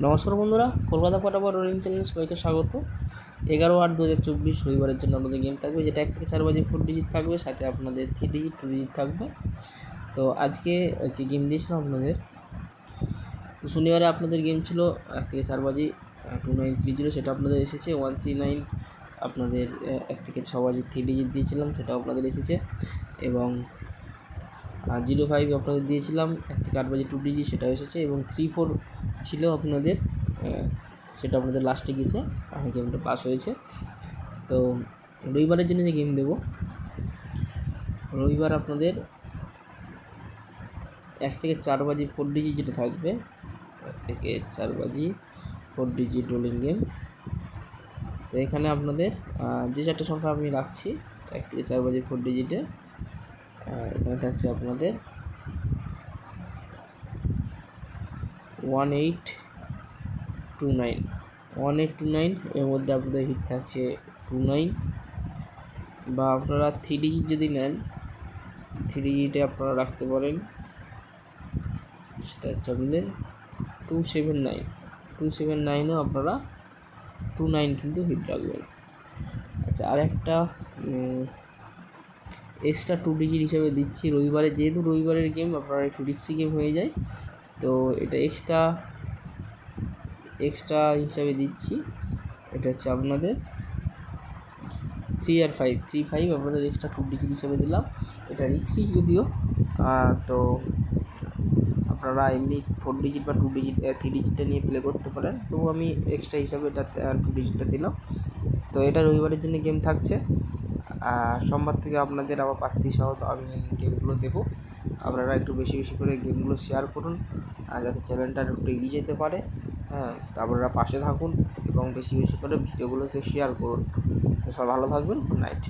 নমস্কার বন্ধুরা, কলকাতা ফটাফট রোলিং চ্যানেলে সবাইকে স্বাগত। 11/8/2024 রবিবারের জন্য আপনাদের গেম থাকবে, যেটা 1 থেকে 4 বাজে 4 ডিজিট থাকবে, সাথে আপনাদের 3 ডিজিট 2 ডিজিট থাকবে। তো আজকে যে গেম দিয়েছিলাম আপনাদের, তো শনিবারে আপনাদের গেম ছিল 1 থেকে 4 বাজে 2930, সেটা আপনাদের এসেছে 139। আপনাদের 1 থেকে 6 বাজে 3 ডিজিট দিয়েছিলাম, সেটাও আপনাদের এসেছে। এবং 05 আপনাদের দিয়েছিলাম 1 থেকে 8 বাজে 2 ডিজিট, সেটাও এসেছে। এবং 34 ছিল আপনাদের, সেটা আপনাদের লাস্টে গেছে গেমটা পাস হয়েছে। তো রবিবারের জন্য যে গেম দেবো, রবিবার আপনাদের 1 থেকে 4 বাজে 4 ডিজিট যেটা থাকবে, 1 থেকে 4 বাজে 4 ডিজিট রোলিং গেম। তো এখানে আপনাদের যে চারটে সংখ্যা আমি রাখছি 1 থেকে 4 বাজে 4 ডিজিটে, এখানে থাকছে আপনাদের 1829। এর মধ্যে আপনাদের হিট থাকছে 29। বা আপনারা 3 ডিজিট যদি নেন, 3 ডিজিটে আপনারা রাখতে পারেন, সেটা হচ্ছে আপনাদের 279ও আপনারা 29 কিন্তু হিট রাখবেন। আচ্ছা, আর একটা এক্সট্রা 2 ডিজিট হিসাবে দিচ্ছি রবিবারে, যেহেতু রবিবারের গেম আপনারা একটু রিক্সি গেম হয়ে যায়, তো এটা এক্সট্রা হিসাবে দিচ্ছি। এটা হচ্ছে আপনাদের 3 আর 5 আপনাদের এক্সট্রা 2 ডিজিট হিসাবে দিলাম। এটা রিক্সি যদিও, তো আপনারা এমনি 4 ডিজিট বা 2 ডিজিট 3 ডিজিটটা নিয়ে প্লে করতে পারেন, তবু আমি এক্সট্রা হিসাবে এটা 2 ডিজিটটা দিলাম। তো এটা রবিবারের জন্য গেম থাকছে। সোমবার থেকে আপনাদের আবার প্রার্থী সহ আমি গেমগুলো দেবো। আপনারা একটু বেশি বেশি করে গেমগুলো শেয়ার করুন, যাতে চ্যানেলটা একটু এগিয়ে যেতে পারে। আপনারা পাশে থাকুন এবং বেশি বেশি করে ভিডিওগুলোকে শেয়ার করুন। তো সব ভালো থাকবেন। Good night.